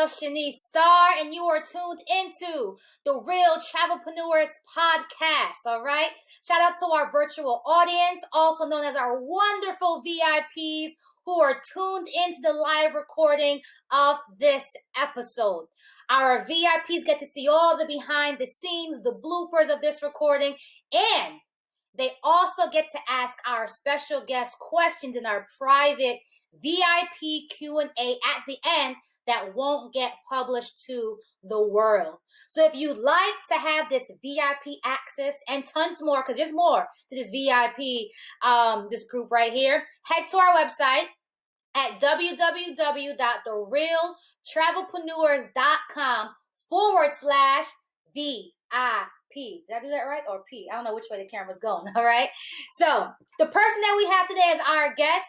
girl, Shanice Starr, and you are tuned into the Real Travelpreneurs podcast, all right? Shout out to our virtual audience, also known as our wonderful VIPs who are tuned into the live recording of this episode. Our VIPs get to see all the behind the scenes, the bloopers of this recording, and they also get to ask our special guest questions in our private VIP Q&A at the end that won't get published to the world. So if you'd like to have this VIP access and tons more, because there's more to this VIP, this group right here, head to our website at www.therealtravelpreneurs.com/VIP. Did I do that right? Or P? I don't know which way the camera's going. All right. So the person that we have today as our guest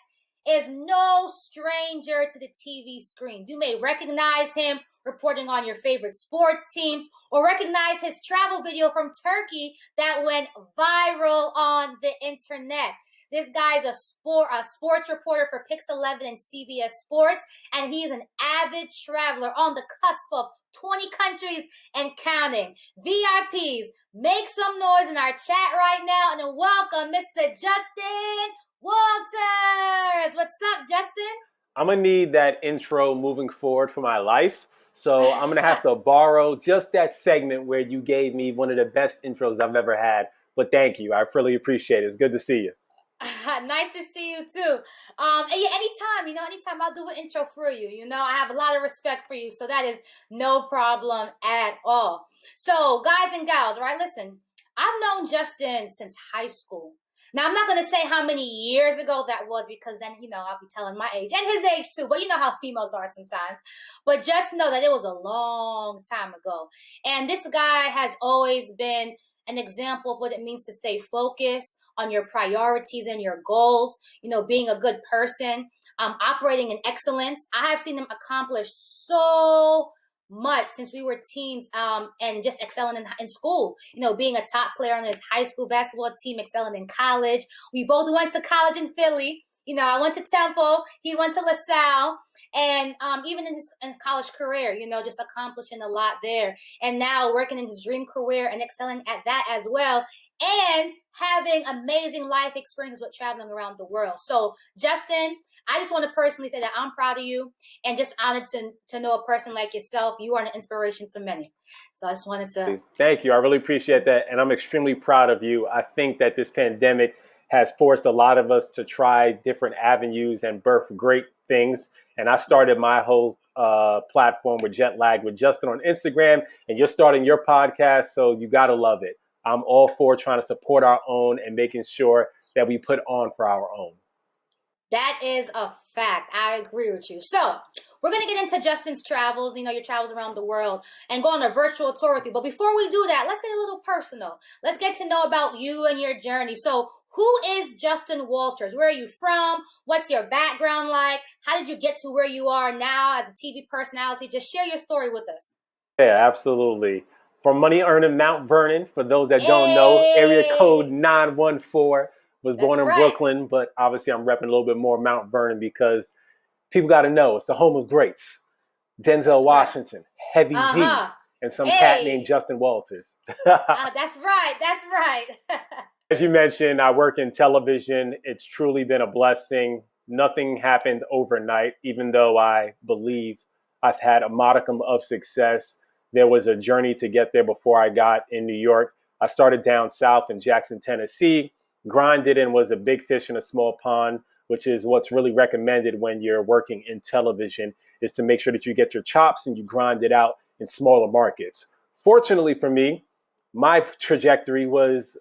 is no stranger to the TV screens. You may recognize him reporting on your favorite sports teams or recognize his travel video from Turkey that went viral on the internet. This guy's a sports reporter for Pix 11 and CBS Sports, and he's an avid traveler on the cusp of 20 countries and counting. VIPs, make some noise in our chat right now and welcome Mr. Justin Walters. What's up, Justin? I'm going to need that intro moving forward for my life. So I'm going to have to borrow just that segment where you gave me one of the best intros I've ever had. But thank you. I really appreciate it. It's good to see you. Nice to see you too. And yeah, anytime I'll do an intro for you. I have a lot of respect for you. So that is no problem at all. So guys and gals, right? Listen, I've known Justin since high school. Now, I'm not going to say how many years ago that was because then, I'll be telling my age and his age too. But you know how females are sometimes. But just know that it was a long time ago. And this guy has always been an example of what it means to stay focused on your priorities and your goals, being a good person, operating in excellence. I have seen him accomplish so much since we were teens and just excelling in school, being a top player on his high school basketball team, excelling in college. We both went to college in Philly. I went to Temple, he went to LaSalle, and even in his college career, just accomplishing a lot there. And now working in his dream career and excelling at that as well, and having amazing life experiences with traveling around the world. So, Justin, I just want to personally say that I'm proud of you and just honored to know a person like yourself. You are an inspiration to many. So I just wanted to... Thank you. I really appreciate that. And I'm extremely proud of you. I think that this pandemic has forced a lot of us to try different avenues and birth great things. And I started my whole platform with Jet Lag with Justin on Instagram, and you're starting your podcast, so you got to love it. I'm all for trying to support our own and making sure that we put on for our own. That is a fact. I agree with you. So we're going to get into Justin's travels, your travels around the world, and go on a virtual tour with you. But before we do that, let's get a little personal. Let's get to know about you and your journey. So who is Justin Walters? Where are you from? What's your background like? How did you get to where you are now as a TV personality? Just share your story with us. Yeah, absolutely. From money earning Mount Vernon, for those that don't know, area code 914. Was born in Brooklyn, but obviously I'm repping a little bit more Mount Vernon because people got to know it's the home of greats. Denzel Washington, Heavy D, and some cat named Justin Walters. That's right. As you mentioned, I work in television. It's truly been a blessing. Nothing happened overnight, even though I believe I've had a modicum of success. There was a journey to get there before I got in New York. I started down south in Jackson, Tennessee. Grinded and was a big fish in a small pond, which is what's really recommended when you're working in television, is to make sure that you get your chops and you grind it out in smaller markets. Fortunately for me, my trajectory was,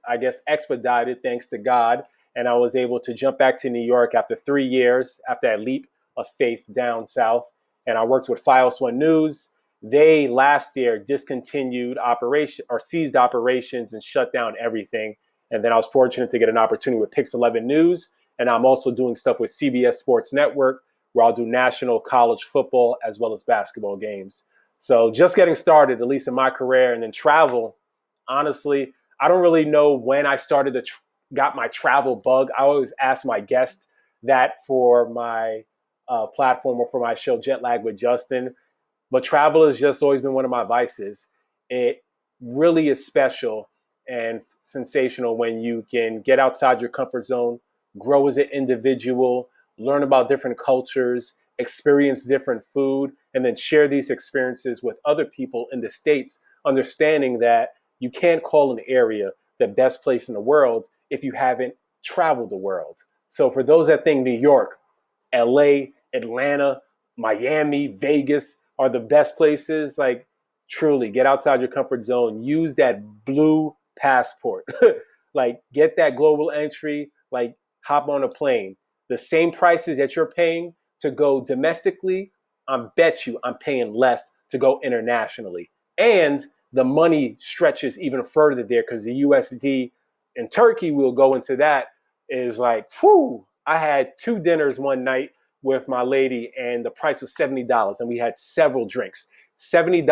expedited thanks to God. And I was able to jump back to New York after 3 years, after that leap of faith down south. And I worked with Files One News. They last year discontinued operation or ceased operations and shut down everything. And then I was fortunate to get an opportunity with Pix 11 News. And I'm also doing stuff with CBS Sports Network, where I'll do national college football as well as basketball games. So just getting started, at least in my career, and then travel. Honestly, I don't really know when I started to got my travel bug. I always ask my guests that for my platform or for my show, Jet Lag with Justin. But travel has just always been one of my vices. It really is special and sensational when you can get outside your comfort zone, grow as an individual, learn about different cultures, experience different food, and then share these experiences with other people in the States, understanding that you can't call an area the best place in the world if you haven't traveled the world. So for those that think New York, LA, Atlanta, Miami, Vegas are the best places, like truly get outside your comfort zone, use that blue passport, like get that global entry, like hop on a plane. The same prices that you're paying to go domestically, I bet you I'm paying less to go internationally. And the money stretches even further there because the USD in Turkey, we'll go into that, is like, whew, I had 2 dinners one night with my lady, and the price was $70, and we had several drinks. $70,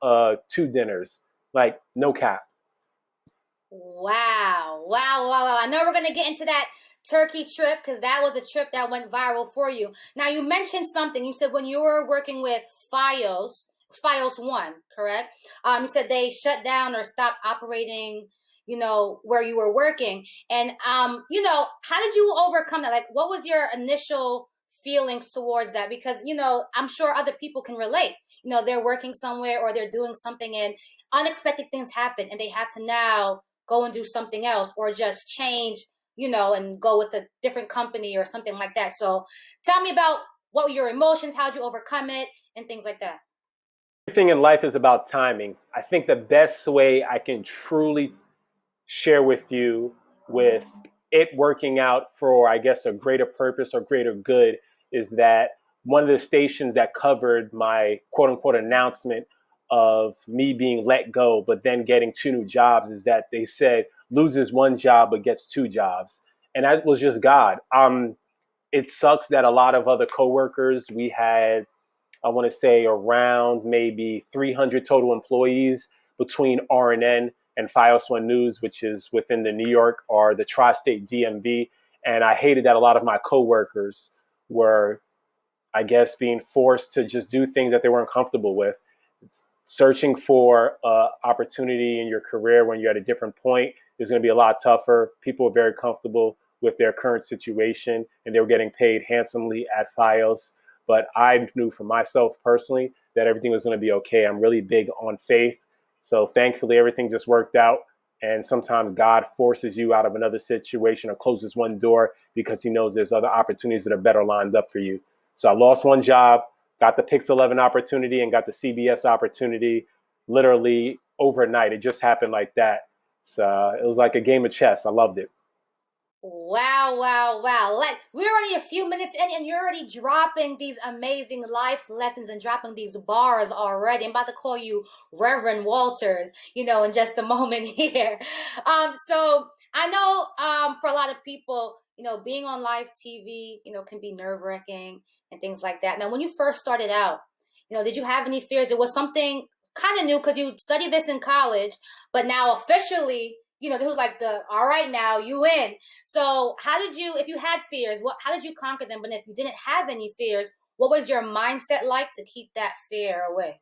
Wow. two dinners, like no cap. Wow. Wow. Wow. Wow. I know we're going to get into that Turkey trip because that was a trip that went viral for you. Now, you mentioned something. You said when you were working with Fios One, correct? You said they shut down or stopped operating, where you were working. And, how did you overcome that? Like, what was your initial feelings towards that? Because, I'm sure other people can relate. They're working somewhere or they're doing something and unexpected things happen and they have to now go and do something else or just change, and go with a different company or something like that. So tell me about what were your emotions, how'd you overcome it, and things like that. Everything in life is about timing. I think the best way I can truly share with you with it working out for, I guess, a greater purpose or greater good is that one of the stations that covered my quote unquote announcement of me being let go, but then getting 2 new jobs, is that they said loses 1 job but gets 2 jobs. And that was just God. It sucks that a lot of other coworkers, we had, I want to say around maybe 300 total employees between RNN and Fios One News, which is within the New York or the tri-state DMV. And I hated that a lot of my coworkers were, I guess, being forced to just do things that they weren't comfortable with. Searching for opportunity in your career when you're at a different point is going to be a lot tougher. People are very comfortable with their current situation and they were getting paid handsomely at Fios. But I knew for myself personally that everything was going to be okay. I'm really big on faith. So thankfully, everything just worked out. And sometimes God forces you out of another situation or closes one door because he knows there's other opportunities that are better lined up for you. So I lost 1 job, got the Pix 11 opportunity and got the CBS opportunity literally overnight. It just happened like that. So it was like a game of chess. I loved it. Wow, wow, wow. Like, we're only a few minutes in and you're already dropping these amazing life lessons and dropping these bars already. I'm about to call you Reverend Walters, in just a moment here. So I know for a lot of people, being on live TV, can be nerve-wracking and things like that. Now, when you first started out, did you have any fears? It was something kind of new because you studied this in college, but now officially, this was like all right, now you in. So how did you, if you had fears, how did you conquer them? But if you didn't have any fears, what was your mindset like to keep that fear away?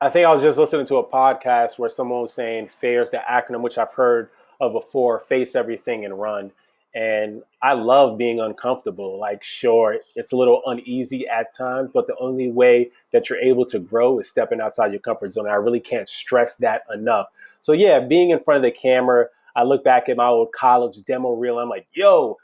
I think I was just listening to a podcast where someone was saying FAIR is the acronym, which I've heard of before, face everything and run. And I love being uncomfortable. Like, sure, it's a little uneasy at times, but the only way that you're able to grow is stepping outside your comfort zone. I really can't stress that enough. So yeah, being in front of the camera, I look back at my old college demo reel. I'm like, yo,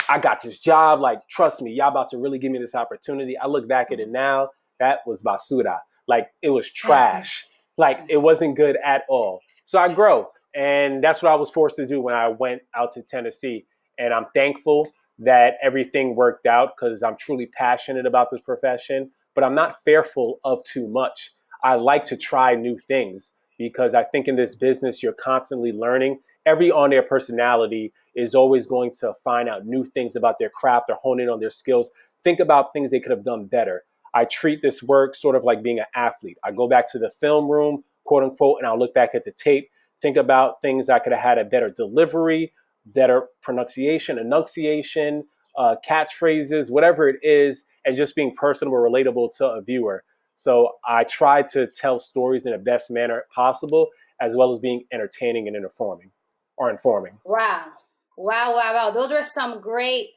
I got this job. Like, trust me, y'all about to really give me this opportunity. I look back at it now. That was basura. Like, it was trash. Like, it wasn't good at all. So I grow. And that's what I was forced to do when I went out to Tennessee. And I'm thankful that everything worked out because I'm truly passionate about this profession. But I'm not fearful of too much. I like to try new things because I think in this business, you're constantly learning. Every on-air personality is always going to find out new things about their craft or hone in on their skills. Think about things they could have done better. I treat this work sort of like being an athlete. I go back to the film room, quote unquote, and I'll look back at the tape, think about things I could have had a better delivery, better pronunciation, enunciation, catchphrases, whatever it is, and just being personable, relatable to a viewer. So I try to tell stories in the best manner possible, as well as being entertaining and informing. Wow. Wow, wow, wow. Those are some great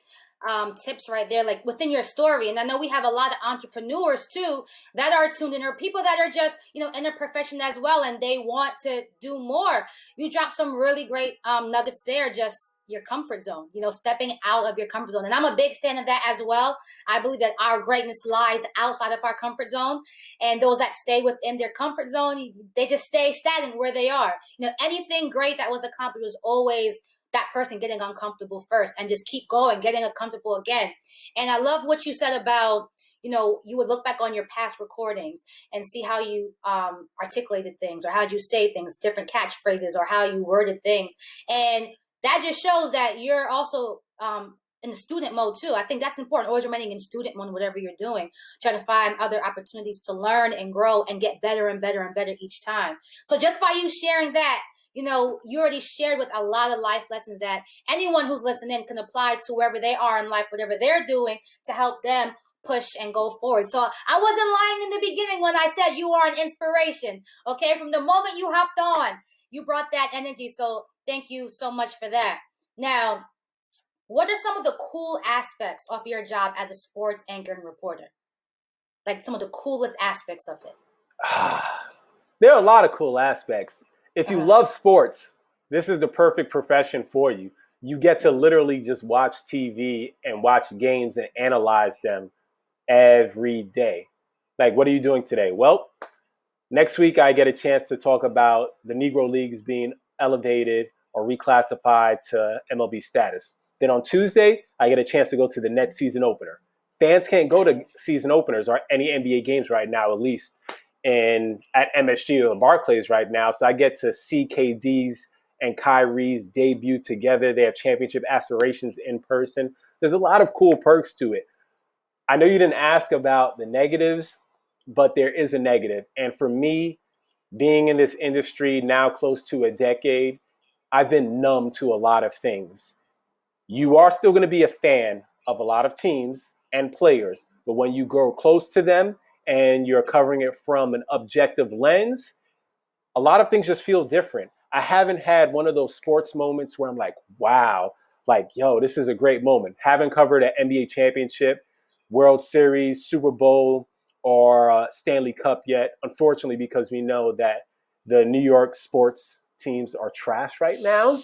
tips right there, like within your story. And I know we have a lot of entrepreneurs too that are tuned in, or people that are just, in a profession as well, and they want to do more. You dropped some really great nuggets there, just your comfort zone, stepping out of your comfort zone. And I'm a big fan of that as well. I believe that our greatness lies outside of our comfort zone. And those that stay within their comfort zone, they just stay stagnant where they are. Anything great that was accomplished was always that person getting uncomfortable first and just keep going, getting uncomfortable again. And I love what you said about, you would look back on your past recordings and see how you articulated things, or how you say things, different catchphrases, or how you worded things. And that just shows that you're also in the student mode too. I think that's important. Always remaining in student mode, whatever you're doing, trying to find other opportunities to learn and grow and get better and better and better each time. So just by you sharing that, you already shared with a lot of life lessons that anyone who's listening can apply to wherever they are in life, whatever they're doing, to help them push and go forward. So I wasn't lying in the beginning when I said you are an inspiration. Okay, from the moment you hopped on, you brought that energy. So thank you so much for that. Now, what are some of the cool aspects of your job as a sports anchor and reporter? Like some of the coolest aspects of it. There are a lot of cool aspects. If you love sports, this is the perfect profession for you. You get to literally just watch TV and watch games and analyze them every day. Like, what are you doing today? Well, next week I get a chance to talk about the Negro Leagues being elevated or reclassified to MLB status. Then on Tuesday, I get a chance to go to the Nets season opener. Fans can't go to season openers or any NBA games right now, at least at MSG or Barclays right now. So I get to see KD's and Kyrie's debut together. They have championship aspirations in person. There's a lot of cool perks to it. I know you didn't ask about the negatives, but there is a negative. And for me, being in this industry now close to a decade, I've been numb to a lot of things. You are still going to be a fan of a lot of teams and players, but when you grow close to them and you're covering it from an objective lens, a lot of things just feel different. I haven't had one of those sports moments where I'm like, wow, like, yo, this is a great moment. Haven't covered an NBA championship, World Series, Super Bowl, or Stanley Cup yet, unfortunately, because we know that the New York sports teams are trash right now.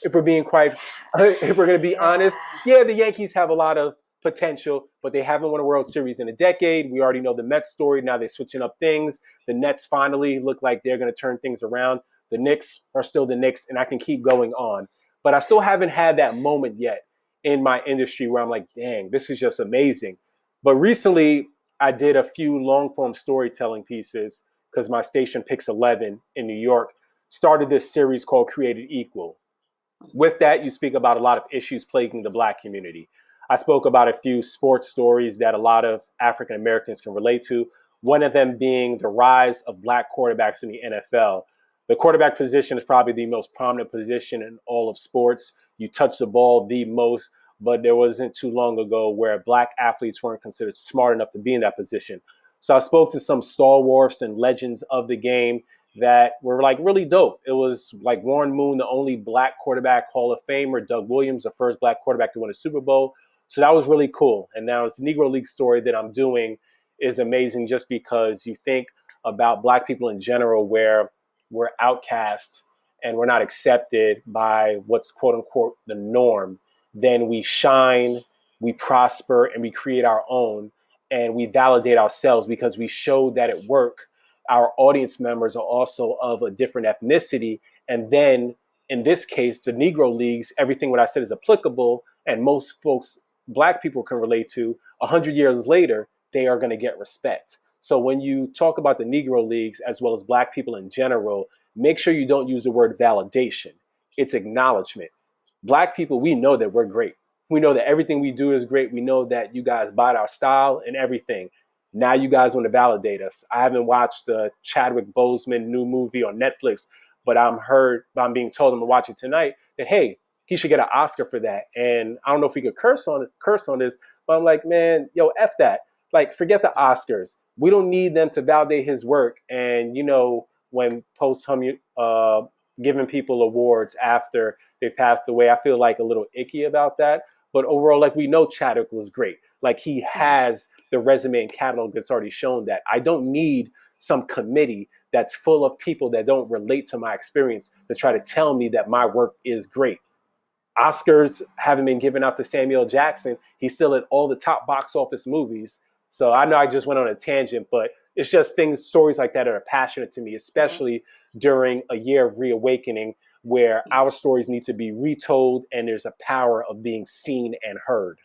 If we're if we're going to be honest, yeah, the Yankees have a lot of potential, but they haven't won a World Series in a decade. We already know the Mets story. Now they're switching up things. The Nets finally look like they're going to turn things around. The Knicks are still the Knicks, and I can keep going on. But I still haven't had that moment yet in my industry where I'm like, dang, this is just amazing. But recently, I did a few long-form storytelling pieces because my station, Pix 11 in New York, started this series called Created Equal. With that, you speak about a lot of issues plaguing the Black community. I spoke about a few sports stories that a lot of African Americans can relate to, one of them being the rise of Black quarterbacks in the NFL. The quarterback position is probably the most prominent position in all of sports. You touch the ball the most, but there wasn't too long ago where Black athletes weren't considered smart enough to be in that position. So I spoke to some stalwarts and legends of the game that were like really dope. It was like Warren Moon, the only Black quarterback Hall of Famer, Doug Williams, the first Black quarterback to win a Super Bowl. So that was really cool. And now this Negro League story that I'm doing is amazing just because you think about Black people in general where we're outcast and we're not accepted by what's quote unquote the norm. Then we shine, we prosper, and we create our own, and we validate ourselves because we show that at work our audience members are also of a different ethnicity. And then in this case, the Negro Leagues, everything what I said is applicable, and most folks, Black people, can relate to. 100 years later, they are going to get respect. So when you talk about the Negro Leagues as well as Black people in general, make sure you don't use the word validation. It's acknowledgement. Black people, we know that we're great. We know that everything we do is great. We know that you guys bought our style and everything. Now you guys want to validate us. I haven't watched the Chadwick Boseman new movie on Netflix, but I'm being told I'm gonna watch it tonight that, hey, he should get an Oscar for that. And I don't know if we could curse on this, but I'm like, man, yo, F that. Like, forget the Oscars. We don't need them to validate his work. And, when giving people awards after they've passed away, I feel like a little icky about that. But overall, like, we know Chadwick was great. Like, he has the resume and catalog that's already shown that. I don't need some committee that's full of people that don't relate to my experience to try to tell me that my work is great. Oscars haven't been given out to Samuel Jackson. He's still in all the top box office movies. So I know I just went on a tangent, but it's just stories like that are passionate to me, especially during a year of reawakening where our stories need to be retold and there's a power of being seen and heard.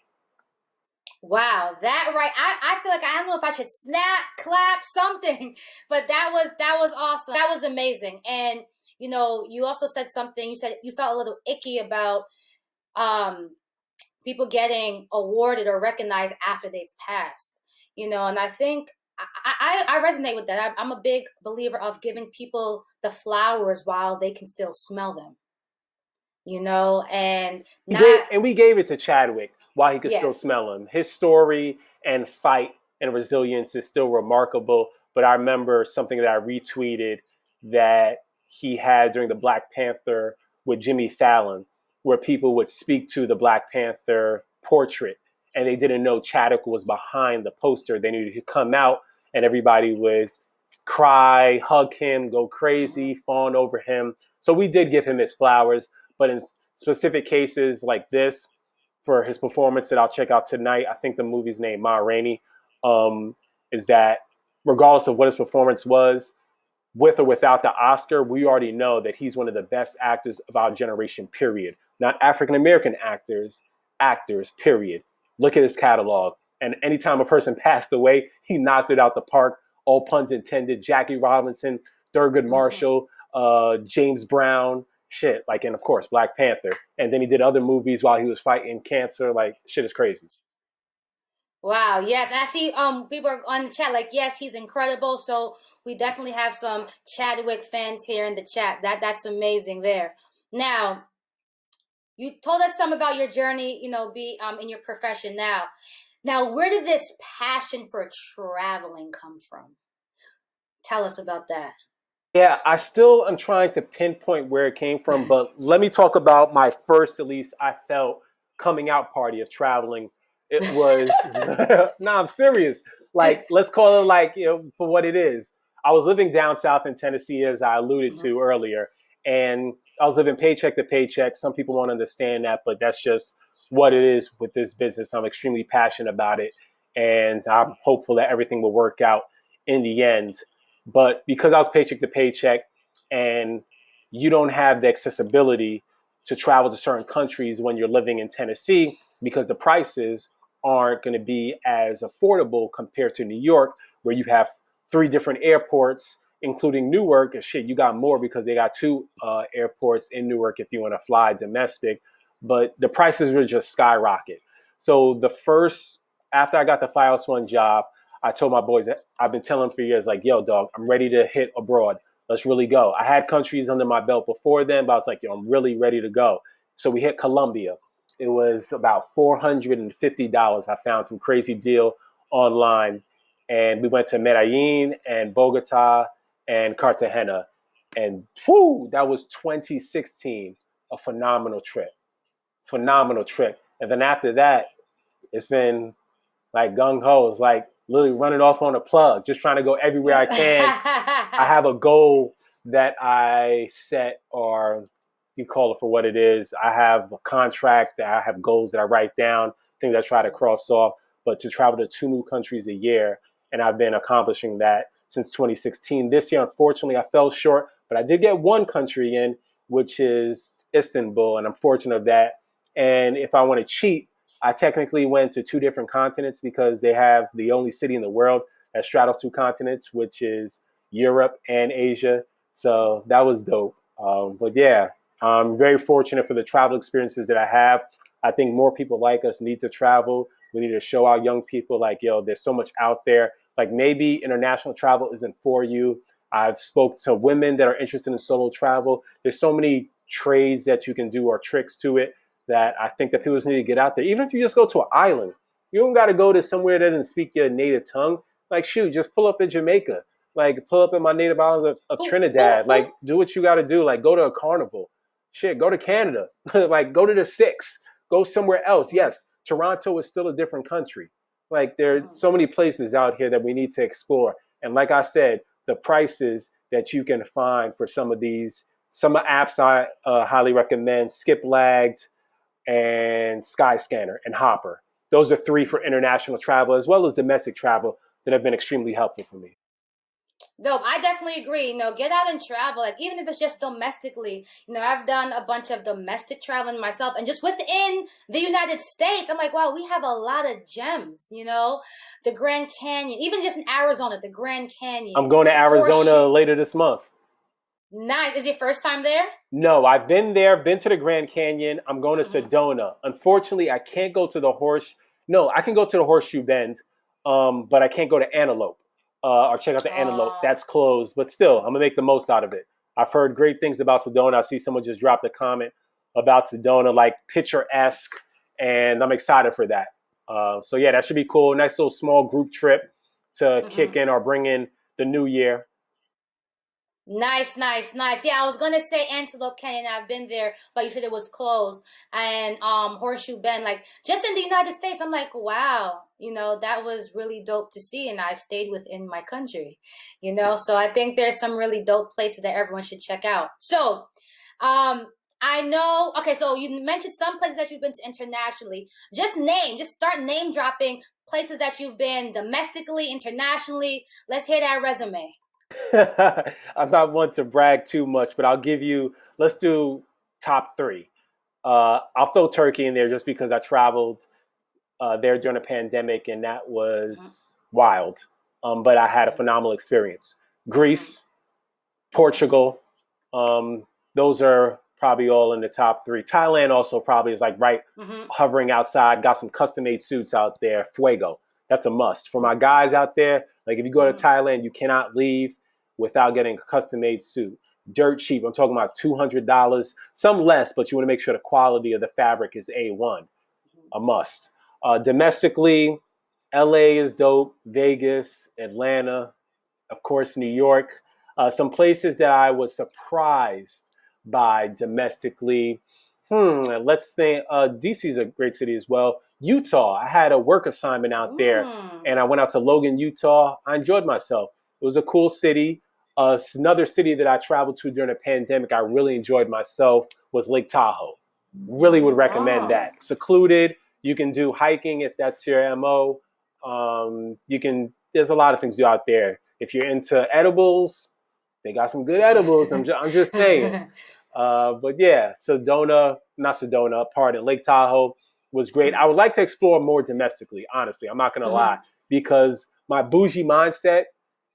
Wow, that right. I feel like I don't know if I should snap, clap, something, but that was awesome. That was amazing. And you also said something. You said you felt a little icky about people getting awarded or recognized after they've passed. And I think I resonate with that. I'm a big believer of giving people the flowers while they can still smell them. And we gave it to Chadwick while he could still yes. smell him. His story and fight and resilience is still remarkable. But I remember something that I retweeted that he had during the Black Panther with Jimmy Fallon, where people would speak to the Black Panther portrait and they didn't know Chadwick was behind the poster. They needed to come out and everybody would cry, hug him, go crazy, fawn over him. So we did give him his flowers. But in specific cases like this, for his performance that I'll check out tonight, I think the movie's name Ma Rainey, is that regardless of what his performance was, with or without the Oscar, we already know that he's one of the best actors of our generation, period. Not African-American actors, period. Look at his catalog. And anytime a person passed away, he knocked it out the park. All puns intended. Jackie Robinson, Thurgood Marshall, James Brown, shit. Like, and of course, Black Panther. And then he did other movies while he was fighting cancer. Like, shit is crazy. Wow, yes. And I see people are on the chat like, yes, he's incredible. So we definitely have some Chadwick fans here in the chat. That's amazing there. Now, you told us some about your journey, be in your profession now. Now, where did this passion for traveling come from? Tell us about that. Yeah, I still am trying to pinpoint where it came from, but let me talk about my first, at least I felt, coming out party of traveling. It was, I'm serious. Like, let's call it like, for what it is. I was living down south in Tennessee, as I alluded to earlier, and I was living paycheck to paycheck. Some people won't understand that, but that's just what it is with this business. I'm extremely passionate about it, and I'm hopeful that everything will work out in the end. But because I was paycheck to paycheck and you don't have the accessibility to travel to certain countries when you're living in Tennessee because the prices aren't going to be as affordable compared to New York, where you have 3 different airports, including Newark. And shit, you got more because they got 2 airports in Newark if you want to fly domestic. But the prices were just skyrocket. So after I got the Fios One job, I told my boys, I've been telling them for years, like, yo, dog, I'm ready to hit abroad. Let's really go. I had countries under my belt before then, but I was like, yo, I'm really ready to go. So we hit Colombia. It was about $450. I found some crazy deal online. And we went to Medellin and Bogota and Cartagena. And that was 2016. A phenomenal trip. Phenomenal trip. And then after that, it's been like gung ho. It's like literally running off on a plug, just trying to go everywhere I can. I have a goal that I set, or you call it for what it is. I have a contract that I have goals that I write down, things I try to cross off, but to travel to 2 new countries a year. And I've been accomplishing that since 2016. This year, unfortunately, I fell short, but I did get 1 country in, which is Istanbul, and I'm fortunate of that. And if I want to cheat, I technically went to 2 different continents because they have the only city in the world that straddles 2 continents, which is Europe and Asia. So that was dope. But yeah, I'm very fortunate for the travel experiences that I have. I think more people like us need to travel. We need to show our young people like, yo, there's so much out there. Like maybe international travel isn't for you. I've spoke to women that are interested in solo travel. There's so many trades that you can do or tricks to it that I think that people just need to get out there. Even if you just go to an island, you don't got to go to somewhere that doesn't speak your native tongue. Like, shoot, just pull up in Jamaica. Like, pull up in my native islands of Who, who, Trinidad. Like, who? do what you got to do. Like, go to a carnival. Shit, go to Canada. Like, go to the Six. Go somewhere else. Yes, Toronto is still a different country. Like, there are so many places out here that we need to explore. And like I said, the prices that you can find for some of apps I highly recommend: Skip Lagged and Skyscanner and Hopper. Those are three for international travel as well as domestic travel that have been extremely helpful for me. Dope. I definitely agree. Get out and travel. Like, even if it's just domestically, I've done a bunch of domestic traveling myself, and just within the United States, I'm like, wow, we have a lot of gems, the Grand Canyon, even just in Arizona, the Grand Canyon. I'm going to Arizona later this month. Nice. Is your first time there? No, I've been there, been to the Grand Canyon. I'm going to Sedona. Unfortunately, I can't go to I can go to the Horseshoe Bend, but I can't go to Antelope or check out the Antelope. That's closed, but still, I'm going to make the most out of it. I've heard great things about Sedona. I see someone just dropped a comment about Sedona, like picturesque, and I'm excited for that. So yeah, that should be cool. Nice little small group trip to kick in or bring in the new year. Nice, nice, nice. Yeah, I was gonna say Antelope Canyon. I've been there, but you said it was closed. And Horseshoe Bend, like just in the United States, I'm like, wow, that was really dope to see. And I stayed within my country, So I think there's some really dope places that everyone should check out. So, I know. Okay, so you mentioned some places that you've been to internationally. Just start name dropping places that you've been domestically, internationally. Let's hear that resume. I'm not one to brag too much, but let's do top three. I'll throw Turkey in there just because I traveled there during the pandemic and that was wild. But I had a phenomenal experience. Greece, Portugal, those are probably all in the top three. Thailand also probably is like hovering outside, got some custom made suits out there. Fuego. That's a must. For my guys out there, like if you go to Thailand, you cannot leave without getting a custom made suit. Dirt cheap. I'm talking about $200, some less, but you want to make sure the quality of the fabric is A1. A must. Domestically, LA is dope. Vegas, Atlanta, of course, New York. Some places that I was surprised by domestically. Let's think. DC is a great city as well. Utah. I had a work assignment out there, and I went out to Logan, Utah. I enjoyed myself. It was a cool city. Another city that I traveled to during the pandemic, I really enjoyed myself, was Lake Tahoe. Really would recommend that. Secluded. You can do hiking if that's your MO. There's a lot of things to do out there. If you're into edibles, they got some good edibles. I'm just saying. But yeah, Lake Tahoe was great. I would like to explore more domestically, honestly. I'm not going to lie, because my bougie mindset,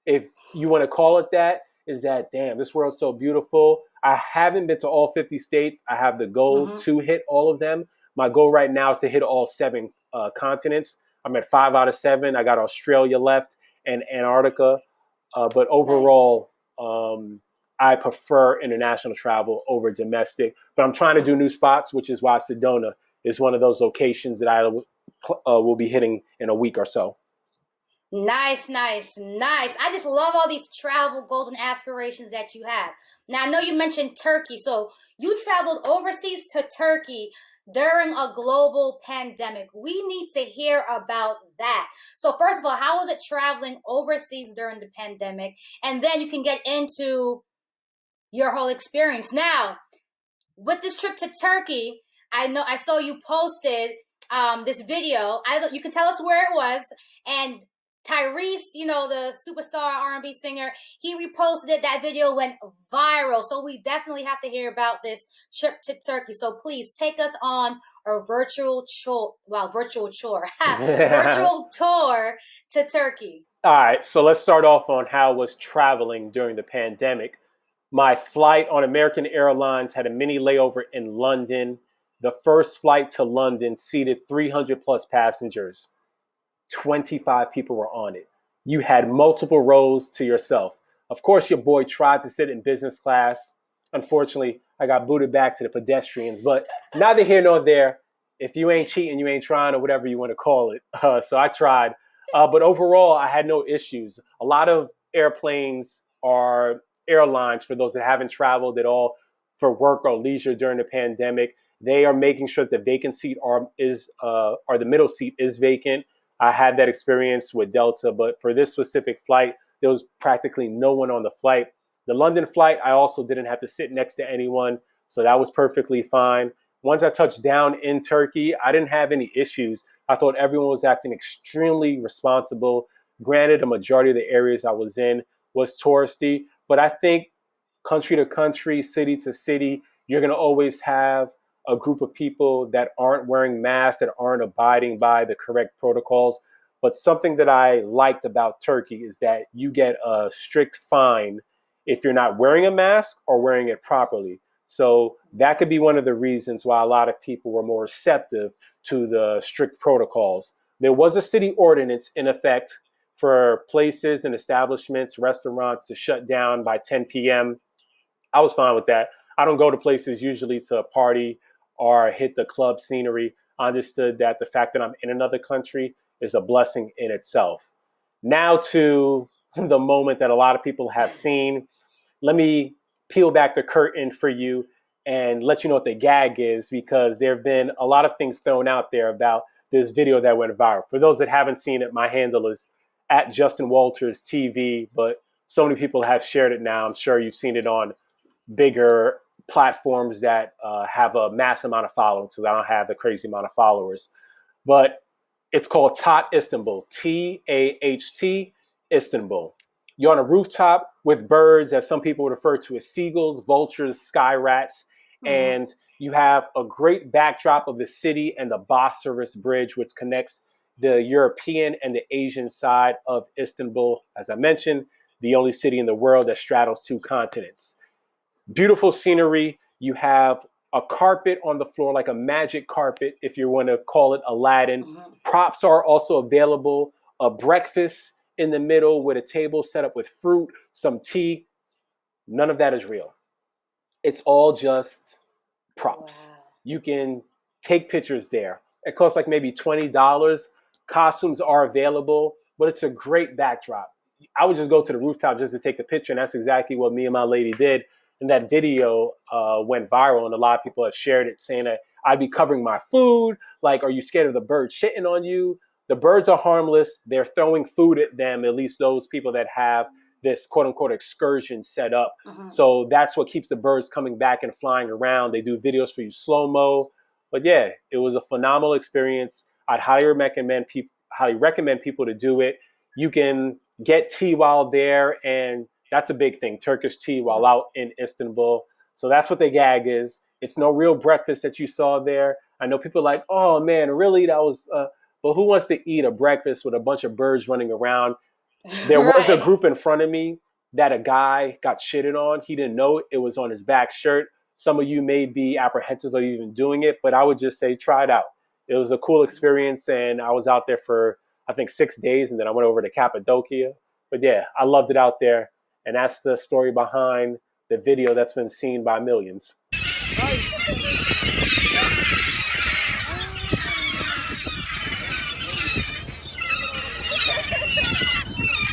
if you want to call it that, is that, damn, this world's so beautiful. I haven't been to all 50 states. I have the goal to hit all of them. My goal right now is to hit all 7 continents. I'm at 5 out of 7. I got Australia left and Antarctica. But overall, I prefer international travel over domestic. But I'm trying to do new spots, which is why Sedona is one of those locations that I will be hitting in a week or so. Nice, nice, nice. I just love all these travel goals and aspirations that you have. Now, I know you mentioned Turkey. So you traveled overseas to Turkey during a global pandemic. We need to hear about that. So first of all, how was it traveling overseas during the pandemic? And then you can get into your whole experience. Now, with this trip to Turkey, I know I saw you posted this video. You can tell us where it was. And Tyrese, the superstar R&B singer, he reposted it. That video went viral. So we definitely have to hear about this trip to Turkey. So please take us on a virtual virtual tour to Turkey. All right. So let's start off on how I was traveling during the pandemic. My flight on American Airlines had a mini layover in London. The first flight to London seated 300 plus passengers. 25 people were on it. You had multiple rows to yourself. Of course, your boy tried to sit in business class. Unfortunately, I got booted back to the pedestrians, but neither here nor there. If you ain't cheating, you ain't trying, or whatever you want to call it. So I tried. But overall, I had no issues. A lot of airplanes are airlines, for those that haven't traveled at all for work or leisure during the pandemic. They are making sure that the vacant seat or the middle seat is vacant. I had that experience with Delta, but for this specific flight, there was practically no one on the flight. The London flight, I also didn't have to sit next to anyone, so that was perfectly fine. Once I touched down in Turkey, I didn't have any issues. I thought everyone was acting extremely responsible. Granted, a majority of the areas I was in was touristy, but I think country to country, city to city, you're going to always have a group of people that aren't wearing masks, that aren't abiding by the correct protocols. But something that I liked about Turkey is that you get a strict fine if you're not wearing a mask or wearing it properly. So that could be one of the reasons why a lot of people were more receptive to the strict protocols. There was a city ordinance in effect for places and establishments, restaurants to shut down by 10 p.m. I was fine with that. I don't go to places usually to party or hit the club scenery. I understood that the fact that I'm in another country is a blessing in itself. Now to the moment that a lot of people have seen. Let me peel back the curtain for you and let you know what the gag is, because there have been a lot of things thrown out there about this video that went viral. For those that haven't seen it, my handle is at Justin Walters TV, but so many people have shared it now. I'm sure you've seen it on bigger platforms that have a mass amount of following, so I don't have the crazy amount of followers. But it's called Tat Istanbul, Taht Istanbul. You're on a rooftop with birds, as some people refer to as seagulls, vultures, sky rats, and you have a great backdrop of the city and the Bosphorus Bridge, which connects the European and the Asian side of Istanbul. As I mentioned, the only city in the world that straddles two continents. Beautiful scenery. You have a carpet on the floor, like a magic carpet, if you want to call it Aladdin. Props are also available. A breakfast in the middle with a table set up with fruit, some tea. None of that is real. It's all just props. Wow. You can take pictures there. It costs like maybe $20. Costumes are available, but it's a great backdrop. I would just go to the rooftop just to take a picture, and that's exactly what me and my lady did. And that video went viral, and a lot of people have shared it, saying that I'd be covering my food. Like, are you scared of the birds shitting on you? The birds are harmless. They're throwing food at them, at least those people that have this quote unquote excursion set up. So that's what keeps the birds coming back and flying around. They do videos for you slow-mo. But yeah, it was a phenomenal experience. I'd highly recommend people to do it. You can get tea while there, and that's a big thing, Turkish tea while out in Istanbul. So that's what the gag is. It's no real breakfast that you saw there. I know people are like, oh man, really? That was, but who wants to eat a breakfast with a bunch of birds running around? There was a group in front of me that a guy got shitted on. He didn't know it was on his back shirt. Some of you may be apprehensive of even doing it, but I would just say try it out. It was a cool experience, and I was out there for, I think, 6 days, and then I went over to Cappadocia. But yeah, I loved it out there, and that's the story behind the video that's been seen by millions.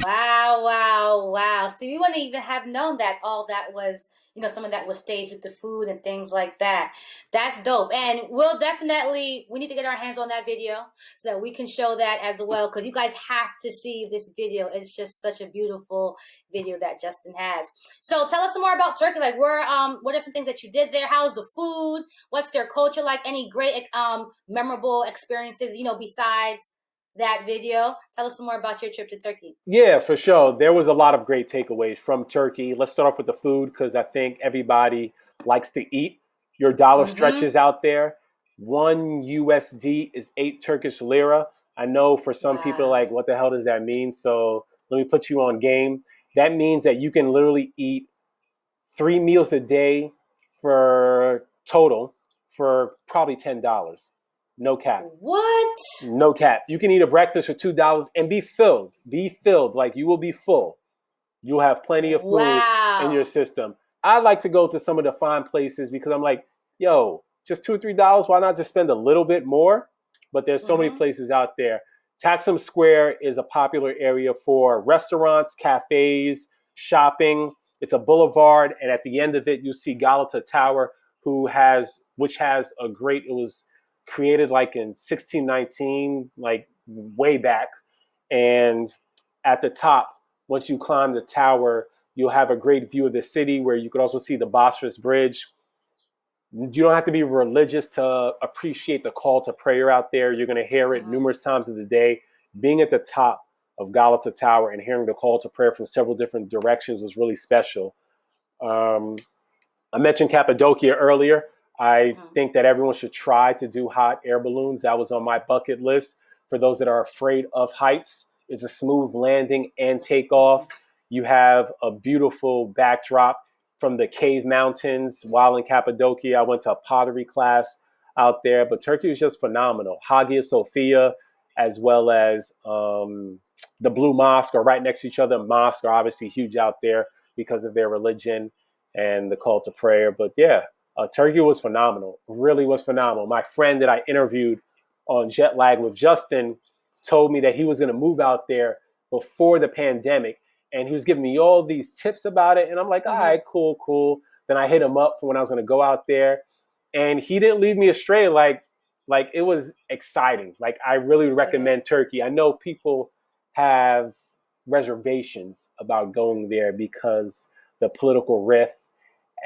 Wow, wow, wow. See, we wouldn't even have known that all that was, some of that was staged with the food and things like that. That's dope. And we need to get our hands on that video so that we can show that as well, because you guys have to see this video. It's just such a beautiful video that Justin has. So tell us some more about Turkey. Like, what are some things that you did there? How's the food? What's their culture like? Any great, memorable experiences, besides that video? Tell us some more about your trip to Turkey. Yeah, for sure. There was a lot of great takeaways from Turkey. Let's start off with the food, because I think everybody likes to eat. Your dollar stretches out there. 1 USD is 8 Turkish lira. I know for some people, like, what the hell does that mean? So let me put you on game. That means that you can literally eat 3 meals a day for probably $10. No cap. What? No cap. You can eat a breakfast for $2 and be filled. Be filled. Like, you will be full. You'll have plenty of food in your system. I like to go to some of the fine places because I'm like, yo, just $2 or $3. Why not just spend a little bit more? But there's so many places out there. Taksim Square is a popular area for restaurants, cafes, shopping. It's a boulevard, and at the end of it, you see Galata Tower, which has a great. It was created like in 1619, like way back, and at the top, once you climb the tower, you'll have a great view of the city, where you could also see the Bosphorus Bridge. You don't have to be religious to appreciate the call to prayer out there. You're going to hear it numerous times of the day. Being at the top of Galata Tower and hearing the call to prayer from several different directions was really special. Um, I mentioned Cappadocia earlier. I think that everyone should try to do hot air balloons. That was on my bucket list. For those that are afraid of heights, it's a smooth landing and takeoff. You have a beautiful backdrop from the cave mountains. While in Cappadocia, I went to a pottery class out there, but Turkey was just phenomenal. Hagia Sophia, as well as the Blue Mosque, are right next to each other. Mosques are obviously huge out there because of their religion and the call to prayer. But yeah, Turkey was phenomenal, really was phenomenal. My friend that I interviewed on Jet Lag with Justin told me that he was going to move out there before the pandemic. And he was giving me all these tips about it. And I'm like, all right, cool. Then I hit him up for when I was going to go out there. And he didn't lead me astray. Like it was exciting. Like, I really recommend Turkey. I know people have reservations about going there because the political rift,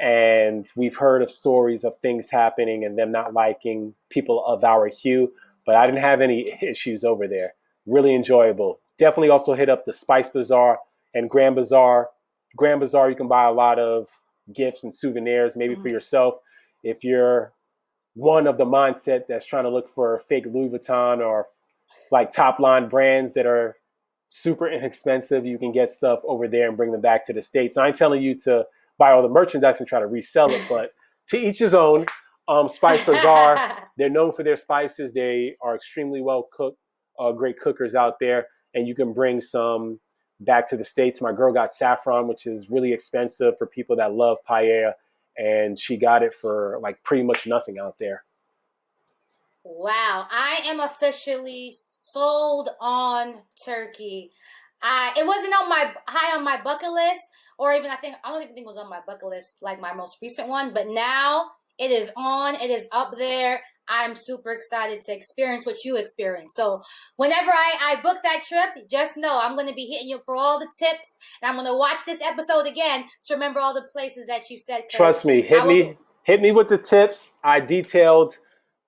and we've heard of stories of things happening and them not liking people of our hue, but I didn't have any issues over there. Really enjoyable. Definitely also hit up the Spice Bazaar and Grand Bazaar. Grand Bazaar, you can buy a lot of gifts and souvenirs, maybe for yourself. If you're one of the mindset that's trying to look for fake Louis Vuitton or like top line brands that are super inexpensive, you can get stuff over there and bring them back to the States. I ain't telling you to buy all the merchandise and try to resell it, but to each his own. Spice Bazaar, they're known for their spices. They are extremely well cooked, great cookers out there, and you can bring some back to the States. My girl got saffron, which is really expensive for people that love paella, and she got it for like pretty much nothing out there. Wow, I am officially sold on Turkey. It wasn't on my high on my bucket list, or even I don't even think it was on my bucket list like my most recent one, but now it is on, it is up there. I'm super excited to experience what you experience. So whenever I book that trip, just know I'm going to be hitting you for all the tips, and I'm going to watch this episode again to remember all the places that you said. Trust me, hit me with the tips. I detailed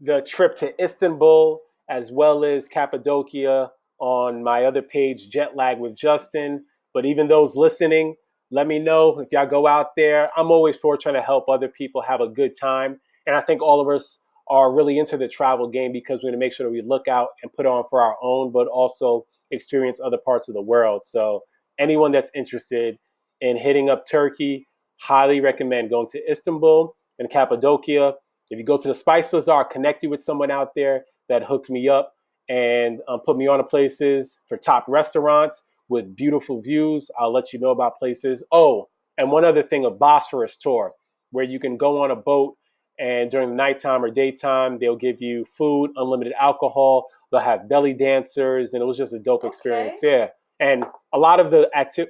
the trip to Istanbul as well as Cappadocia on my other page, Jet Lag with Justin. But even those listening, let me know if y'all go out there. I'm always for trying to help other people have a good time. And I think all of us are really into the travel game because we want to make sure that we look out and put on for our own, but also experience other parts of the world. So anyone that's interested in hitting up Turkey, highly recommend going to Istanbul and Cappadocia. If you go to the Spice Bazaar, connect you with someone out there that hooked me up and put me on to places for top restaurants with beautiful views. I'll let you know about places. Oh, and one other thing, a Bosphorus tour where you can go on a boat, and during the nighttime or daytime, they'll give you food, unlimited alcohol. They'll have belly dancers, and it was just a dope experience. Yeah. And a lot of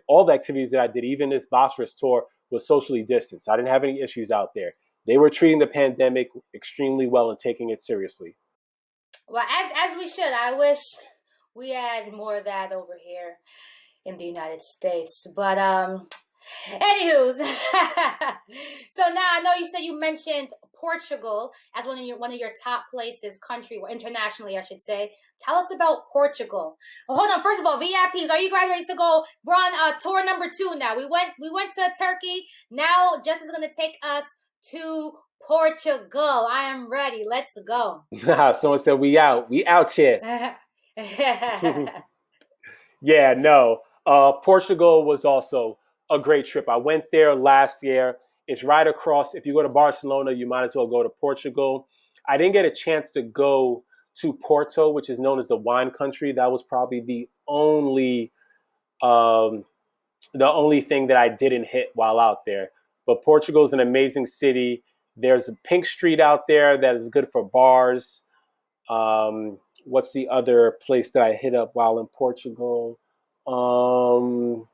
all the activities that I did, even this Bosphorus tour, was socially distanced. I didn't have any issues out there. They were treating the pandemic extremely well and taking it seriously. Well, as we should. I wish we had more of that over here in the United States. But anywho's, so now I know you said you mentioned Portugal as one of your top places, country or internationally, I should say. Tell us about Portugal. Well, hold on. First of all, VIPs, are you guys ready to go? We're on tour number 2 now. We went to Turkey. Now Justin's gonna take us to Portugal. I am ready. Let's go. Someone said we out. We out here. Yeah, no. Portugal was also a great trip. I went there last year. It's right across. If you go to Barcelona, you might as well go to Portugal. I didn't get a chance to go to Porto, which is known as the wine country. That was probably the only thing that I didn't hit while out there. But Portugal is an amazing city. There's a Pink Street out there that is good for bars. What's the other place that I hit up while in Portugal? Um,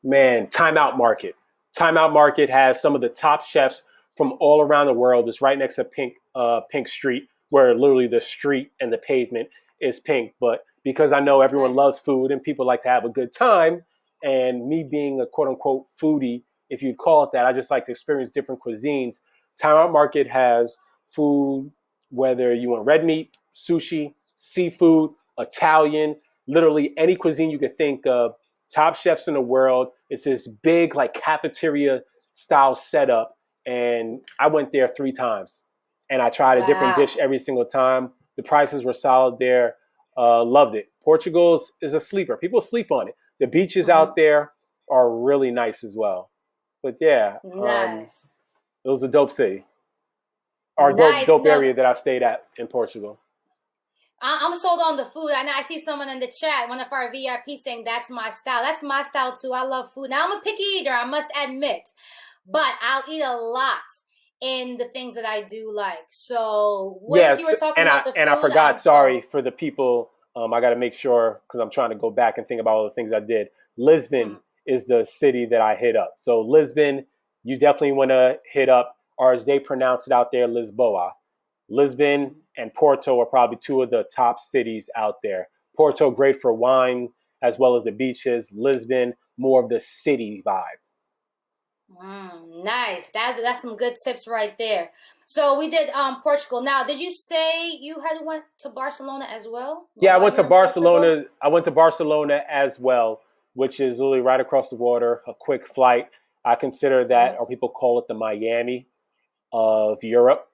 Man, Time Out Market. Time Out Market has some of the top chefs from all around the world. It's right next to Pink Street, where literally the street and the pavement is pink. But because I know everyone Nice. loves food and people like to have a good time, and me being a quote unquote foodie, if you'd call it that, I just like to experience different cuisines. Time Out Market has food, whether you want red meat, sushi, seafood, Italian, literally any cuisine you could think of, top chefs in the world. It's this big like cafeteria style setup, and I went there 3 times, and I tried a different Wow. dish every single time. The prices were solid there. Loved it. Portugal is a sleeper. People sleep on it. The beaches Mhm. out there are really nice as well. But yeah, Nice. it was a dope city or Nice. dope area that I stayed at in Portugal. I'm sold on the food. I know I see someone in the chat, one of our VIPs, saying that's my style. That's my style too. I love food. Now I'm a picky eater, I must admit, but I'll eat a lot in the things that I do like. So once you Yes, were talking and about the I food, I'm forgot. Sorry sold. for the people. I got to make sure because I'm trying to go back and think about all the things I did. Lisbon Mhm. is the city that I hit up. So Lisbon, you definitely want to hit up, or as they pronounce it out there, Lisboa. Lisbon and Porto are probably two of the top cities out there. Porto, great for wine as well as the beaches. Lisbon, more of the city vibe. Nice. That's some good tips right there. So we did Portugal. Now, did you say you had went to Barcelona as well Yeah, while you were in Portugal? I went to Barcelona as well, which is literally right across the water, a quick flight. I consider that, Mm-hmm. or people call it the Miami of Europe.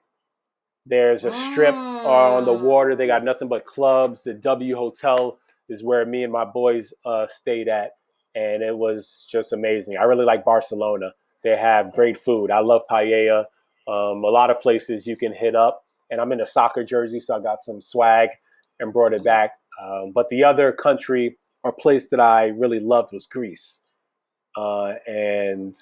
There's a strip on the water. They Mm. got nothing but clubs. The W Hotel is where me and my boys stayed at, and it was just amazing. I really like Barcelona. They have great food. I love paella. A lot of places you can hit up, and I'm in a soccer jersey, so I got some swag and brought it Mhm. back. But the other country or place that I really loved was Greece, and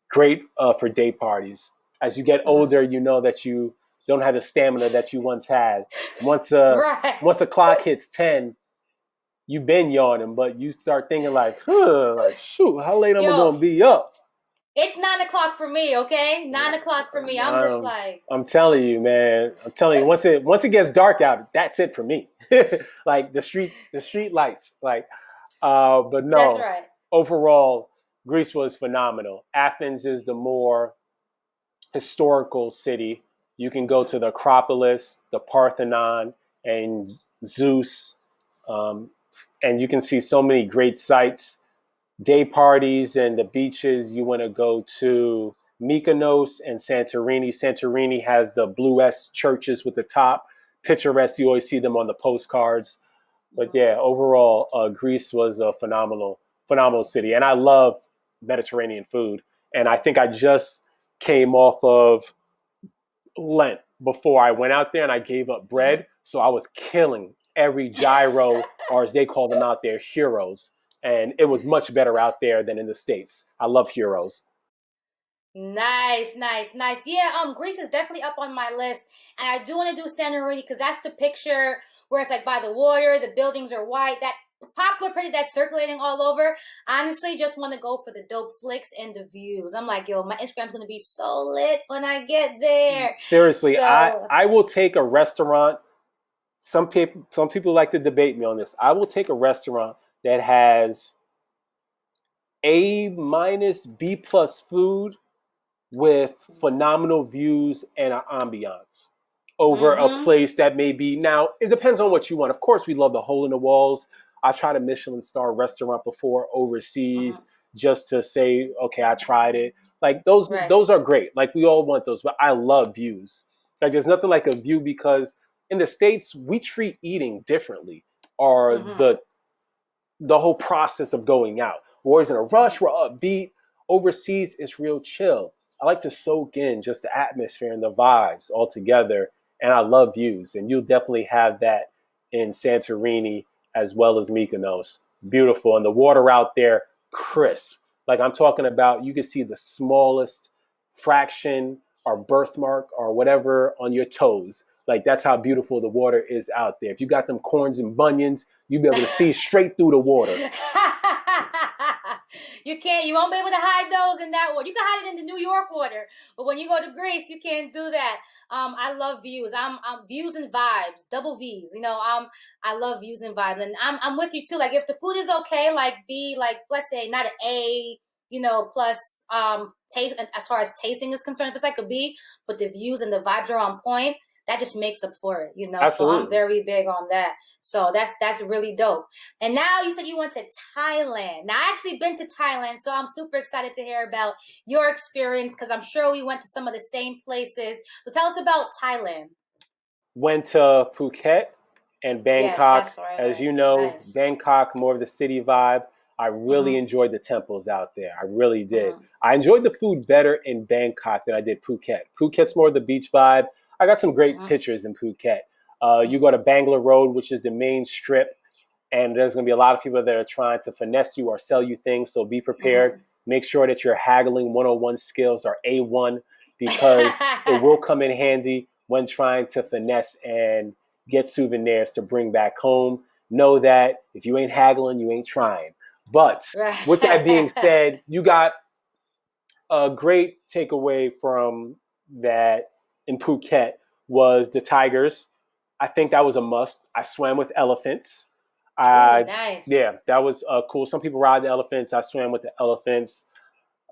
great for day parties. As you get Mhm. older, you know that you don't have the stamina that you once had. Once uh Right. once the clock hits 10, you've been yawning, but you start thinking like shoot, how late am I Yo, gonna be up? it's 9 o'clock for me, okay? 9 o'clock for me. I'm just Um, like, I'm telling you, man. I'm telling you, once it gets dark out, that's it for me. Like the street lights. But that's no, right. overall, Greece was phenomenal. Athens is the more historical city. You can go to the Acropolis, the Parthenon, and Zeus, um, and you can see so many great sights. Day parties and the beaches. You want to go to Mykonos and Santorini. Santorini has the blue S churches with the top picturesque. You always see them on the postcards. But Mhm. yeah, overall, Greece was a phenomenal city, and I love Mediterranean food. And I think I just came off of Lent before I went out there, and I gave up Mhm. bread, so I was killing every gyro, or as they call them out there, heroes. And it was much better out there than in the States. I love heroes. Nice, nice, nice. Yeah, Greece is definitely up on my list, and I do want to do Santorini because that's the picture where it's like by the water, the buildings are white. That popular picture that's circulating all over. Honestly, just want to go for the dope flicks and the views. I'm like, yo, my Instagram's gonna be so lit when I get there. Seriously, So, I will take a restaurant. Some people like to debate me on this. I will take a restaurant that has A minus B plus food with phenomenal views and an ambiance over a mm-hmm, place that may be, now it depends on what you want. Of course, we love the hole in the walls. I've tried a Michelin star restaurant before mm-hmm, overseas just to say, okay, I tried it. Like right, those are great. Like we all want those, but I love views. Like there's nothing like a view because in the States we treat eating differently, or mm-hmm, the whole process of going out. We're always in a rush, we're upbeat. Overseas, it's real chill. I like to soak in just the atmosphere and the vibes all together. And I love views. And you'll definitely have that in Santorini as well as Mykonos. Beautiful. And the water out there, crisp. Like I'm talking about, you can see the smallest fraction or birthmark or whatever on your toes. Like, that's how beautiful the water is out there. If you got them corns and bunions, you'll be able to see straight through the water. You won't be able to hide those in that water. You can hide it in the New York water, but when you go to Greece, you can't do that. I love views. I'm views and vibes, double V's. I love views and vibes, and I'm with you too. Like, if the food is okay, like B, like, let's say not an A, plus taste, as far as tasting is concerned, if it's like a B, but the views and the vibes are on point, that just makes up for it, So Absolutely. I'm very big on that. So that's really dope. And now you said you went to Thailand. Now, I actually been to Thailand, so I'm super excited to hear about your experience, because I'm sure we went to some of the same places. So tell us about Thailand. Went to Phuket and Yes, Bangkok. that's right. As you know, Nice. Bangkok, more of the city vibe. I really Mhm. enjoyed the temples out there. I really did. Mhm. I enjoyed the food better in Bangkok than I did Phuket. Phuket's more of the beach vibe. I got some great Mhm. pictures in Phuket. You go to Bangalore Road, which is the main strip, and there's going to be a lot of people that are trying to finesse you or sell you things. So be prepared. Mhm. Make sure that your haggling 101 skills are A1, because it will come in handy when trying to finesse and get souvenirs to bring back home. Know that if you ain't haggling, you ain't trying. But with that being Right. said, you got a great takeaway from that in Phuket was the tigers. I think that was a must. I swam with elephants. Ooh, nice. Yeah, that was cool. Some people ride the elephants. I swam with the elephants.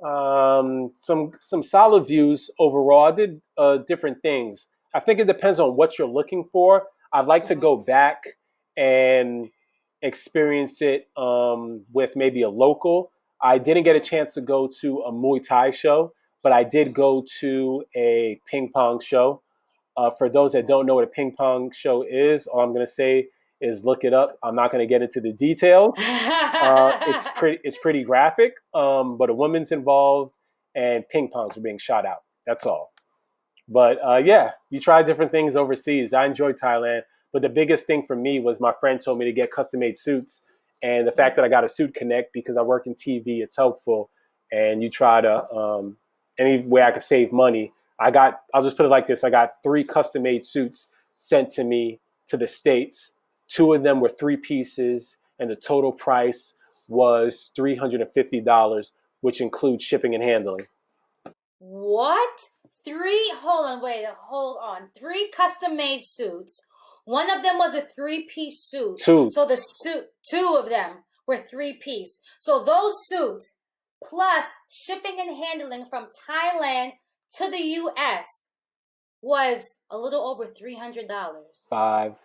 Some solid views overall. I did different things. I think it depends on what you're looking for. I'd like to Mhm. go back and experience it with maybe a local. I didn't get a Mhm. chance to go to a Muay Thai show, but I did Mhm. go to a ping pong show. For those that don't know what a ping pong show is, all I'm going to say is look it up. I'm not going to get into the details. It's pretty graphic, but a woman's involved and ping pongs are being shot out. That's all. But yeah, you try different things overseas. I enjoyed Thailand, but the biggest thing for me was my friend told me to get custom made suits, and the fact that I got a suit connect because I work in TV, it's helpful. And you try to any way I could save money. I'll just put it like this: I got 3 custom made suits sent to me to the States. 2 of them were 3 pieces, and the total price was $350, which includes shipping and handling. What? Hold on. 3 custom-made suits. One of them was a three-piece suit. Two. So two of them were three-piece. So those suits, plus shipping and handling from Thailand to the U.S., was a little over $300. 50.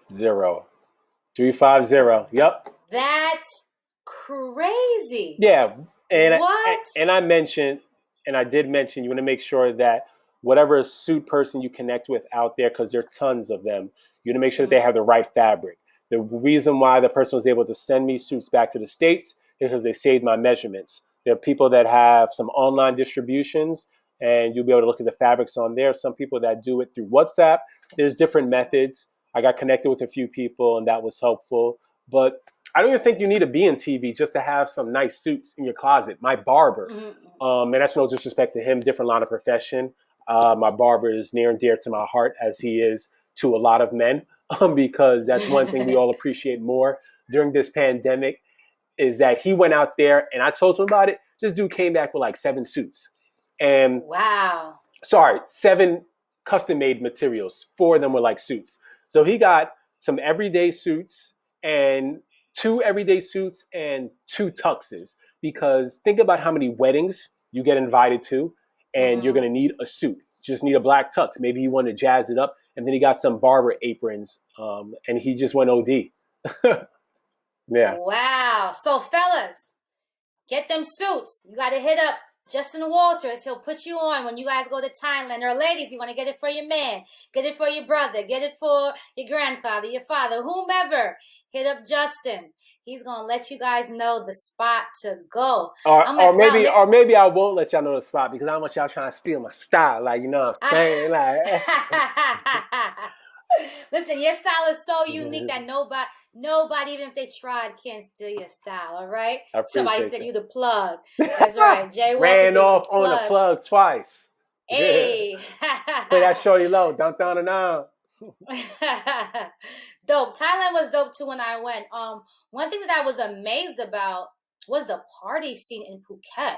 350. Yep. That's crazy. Yeah. And What? and I mentioned, and I did mention, you want to make sure that whatever suit person you connect with out there, because there are tons of them, you want to make sure that they Mm-hmm. have the right fabric. The reason why the person was able to send me suits back to the States is because they saved my measurements. There are people that have some online distributions, and you'll be able to look at the fabrics on there. Some people that do it through WhatsApp. There's different methods. I got connected with a few people, and that was helpful. But I don't even think you need to be in TV just to have some nice suits in your closet. My barber, Mm-hmm. and that's no disrespect to him, different line of profession. My barber is near and dear to my heart, as he is to a lot of men, because that's one thing we all appreciate more during this pandemic is that he went out there and I told him about it. This dude came back with like 7 suits. And Wow. sorry, 7 custom made materials. 4 of them were like suits. So he got some everyday suits and 2 everyday suits and 2 tuxes. Because think about how many weddings you get invited to, and you're Mm-hmm. gonna need a suit. Just need a black tux. Maybe he wanted to jazz it up, and then he got some barber aprons, and he just went OD. Yeah. Wow. So, fellas, get them suits. You got to hit up Justin Walters. He'll put you on when you guys go to Thailand. Or ladies, you want to get it for your man, get it for your brother, get it for your grandfather, your father, whomever. Hit up Justin. He's going to let you guys know the spot to go. Or, I'm or like, wow, maybe next. or maybe I won't let y'all know the spot because I don't want y'all trying to steal my style. Like, you know what I'm saying? Like, Listen, your style is so unique that nobody, even if they tried, can't steal your style. All right. I Somebody appreciate said that. you the plug. That's right. Jay Walters Ran is the off on the plug. plug twice. Play Hey. that shorty low. Dun dun dun dun. Dope. Thailand was dope too when I went. One thing that I was amazed about was the party scene in Phuket.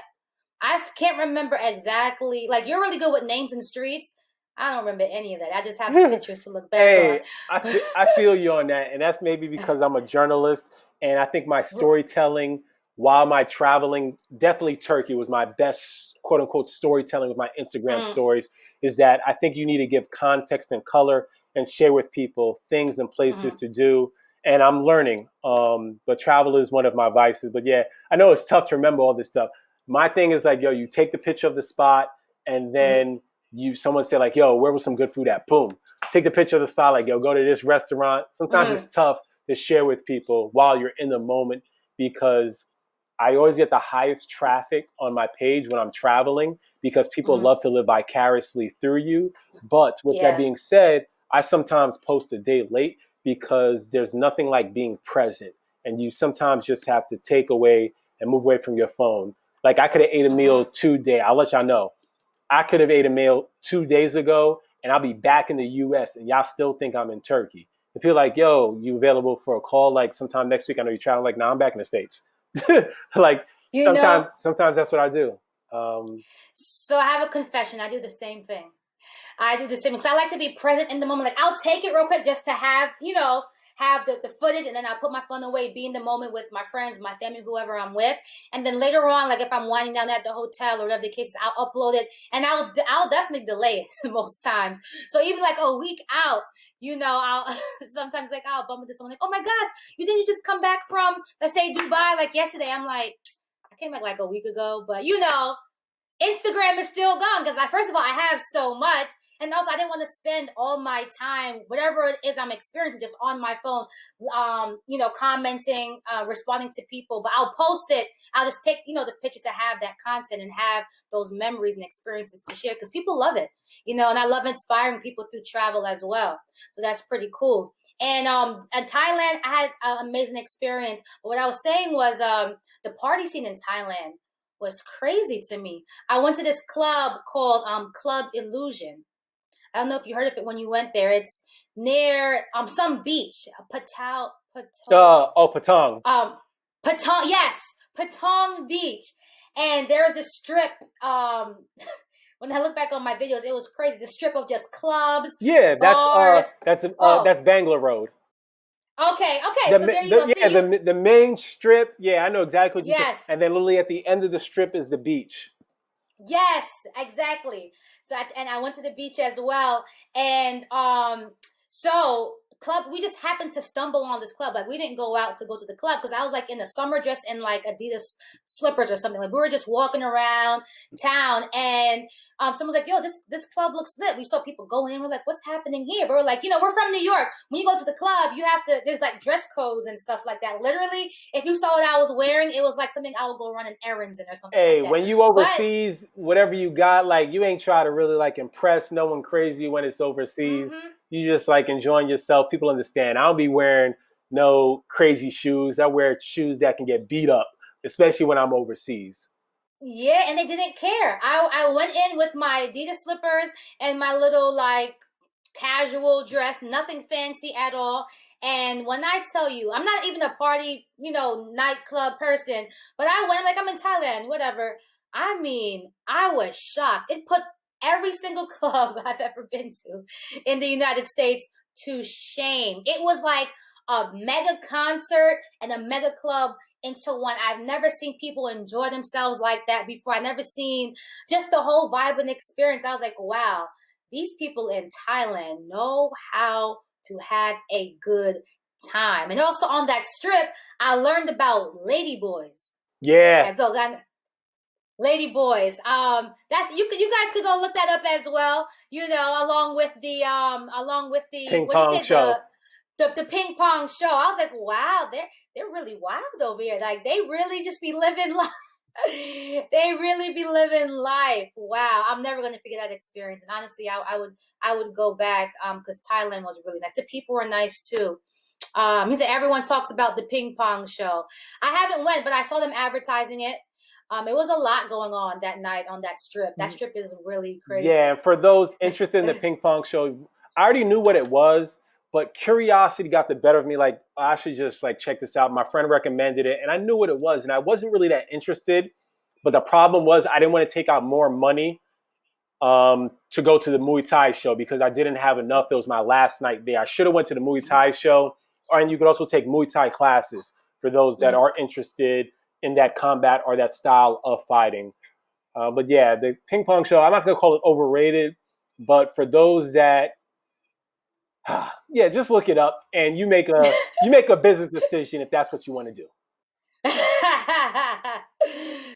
I can't remember exactly. Like, you're really good with names and streets. I don't remember any of that. I just have the pictures to look back Hey, on. I feel you on that, and that's maybe because I'm a journalist, and I think my storytelling while my traveling, definitely Turkey was my best quote unquote storytelling with my Instagram Mm, stories. Is that I think you need to give context and color and share with people things and places mm, to do. And I'm learning, but travel is one of my vices. But yeah, I know it's tough to remember all this stuff. My thing is like, yo, you take the picture of the spot, and mm, then someone say like, yo, where was some good food at? Boom, take the picture of the spot, like, yo, go to this restaurant. Sometimes it's mm, tough to share with people while you're in the moment because I always get the highest traffic on my page when I'm traveling because people mm. love to live vicariously through you. But with that being Yes. said, I sometimes post a day late because there's nothing like being present. And you sometimes just have to take away and move away from your phone. Like I could have ate a meal Hmm. today. I'll let y'all know. I could have ate a meal 2 days ago and I'll be back in the US and y'all still think I'm in Turkey. And people are like, yo, you available for a call like sometime next week? I know you're traveling. Like, nah, I'm back in the States. Like You know, sometimes that's what I do. Um, so I have a confession. I do the same thing. I do the same because I like to be present in the moment. Like, I'll take it real quick just to have, have the footage, and then I'll put my phone away, be in the moment with my friends, my family, whoever I'm with. And then later on, like if I'm winding down at the hotel or whatever the case is, I'll upload it, and I'll definitely delay it most times. So even like a week out, I'll sometimes like I'll bump into someone like, oh my gosh, you just come back from, let's say, Dubai like yesterday. I'm like, I came back like a week ago, but Instagram is still gone because first of all, I have so much. And also, I didn't want to spend all my time, whatever it is I'm experiencing, just on my phone, commenting, responding to people. But I'll post it. I'll just take, the picture to have that content and have those memories and experiences to share because people love it, and I love inspiring people through travel as well. So that's pretty cool. And in Thailand, I had an amazing experience. But what I was saying was the party scene in Thailand was crazy to me. I went to this club called Club Illusion. I don't know if you heard of it when you went there. It's near some beach, oh, Patong. um Patong, yes, Patong Beach. And there's a strip. When I look back on my videos, it was crazy. The strip of just clubs, Yeah, bars. Oh, that's Bangalore Road. okay. So there you go. See Yeah, you. the main strip. Yeah, I know exactly what you said. Yes. And then literally at the end of the strip is the beach. Yes, exactly. And I went to the beach as well. And so club, we just happened to stumble on this club. Like, we didn't go out to go to the club because I was like in a summer dress and like Adidas slippers or something. Like, we were just walking around town, and someone's like, yo, this club looks lit. We saw people going in. We're like, what's happening here? But we're like, we're from New York. When you go to the club, there's like dress codes and stuff like that. Literally, if you saw what I was wearing, it was like something I would go running errands in or something like Hey, that. when you But overseas, whatever you got, like you ain't try to really like impress no one crazy when it's overseas. hmm You just like enjoying yourself. People understand. I don't be wearing no crazy shoes. I wear shoes that can get beat up, especially when I'm overseas. yeah, and they didn't care. I went in with my Adidas slippers and my little like casual dress, nothing fancy at all. And when I tell you, I'm not even a party, nightclub person, but I went like I'm in Thailand, whatever. I mean, I was shocked. It put every single club I've ever been to in the United States to shame. It was like a mega concert and a mega club into one. I've never seen people enjoy themselves like that before. I never seen just the whole vibe and experience. I was like, wow, these people in Thailand know how to have a good time. And also on that strip, I learned about lady boys. Yeah, As well, lady boys. That's you guys could go look that up as well. Along with the ping what do you pong say, show. the ping pong show. I was like, wow, they're really wild over here. Like, they really just be living life. They really be living life. Wow, I'm never gonna forget that experience. And honestly, I would go back because Thailand was really nice. The people were nice too. He said everyone talks about the ping pong show. I haven't went, but I saw them advertising it. It was a lot going on that night on that strip. That strip is really Yeah, crazy. and for those interested in the ping pong show, I already knew what it was, but curiosity got the better of me. Like, I should just like check this out. My friend recommended it, and I knew what it was, and I wasn't really that interested. But the problem was I didn't want to take out more money to go to the Muay Thai show because I didn't have enough. It was my last night there. I should have went to the Muay Thai show, and you could also take Muay Thai classes for those that are interested in that combat or that style of fighting. But yeah, the ping pong show, I'm not going to call it overrated, but for those that, yeah, just look it up and you make a business decision if that's what you want to do.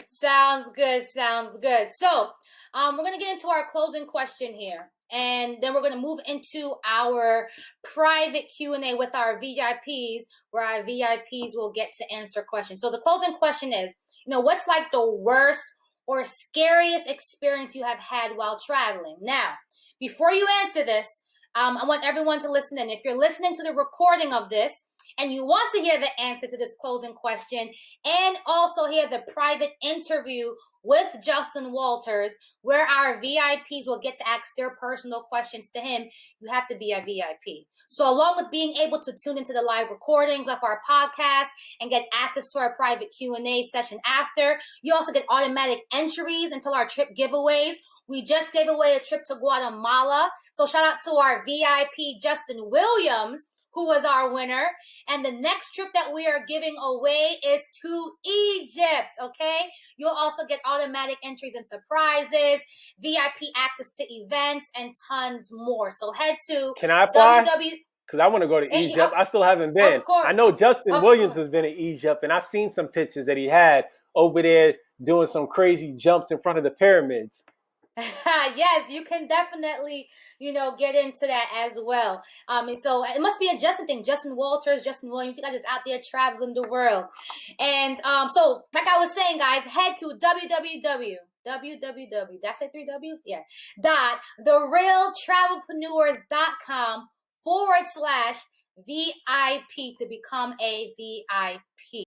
Sounds good. Sounds good. So, we're going to get into our closing question here, and then we're going to move into our private Q&A with our VIPs, where our VIPs will get to answer questions. So the closing question is, what's like the worst or scariest experience you have had while traveling? Now, before you answer this, I want everyone to listen in. If you're listening to the recording of this, and you want to hear the answer to this closing question and also hear the private interview with Justin Walters, where our VIPs will get to ask their personal questions to him, you have to be a VIP. So along with being able to tune into the live recordings of our podcast and get access to our private Q&A session after, you also get automatic entries into our trip giveaways. We just gave away a trip to Guatemala. So shout out to our VIP, Justin Williams, who was our winner. And the next trip that we are giving away is to Egypt, okay? You'll also get automatic entries into prizes, VIP access to events, and tons more. So head to Can I apply? www. Because I want to go to Egypt. I still haven't been. Of course. I know Justin Williams has been in Egypt, and I've seen some pictures that he had over there doing some crazy jumps in front of the pyramids. Yes, you can definitely, get into that as well. So it must be a Justin thing. Justin Walters, Justin Williams, you guys is out there traveling the world. And so like I was saying, guys, head to www. That's it, 3 W's? Yeah. .therealtravelpreneurs.com/VIP to become a VIP.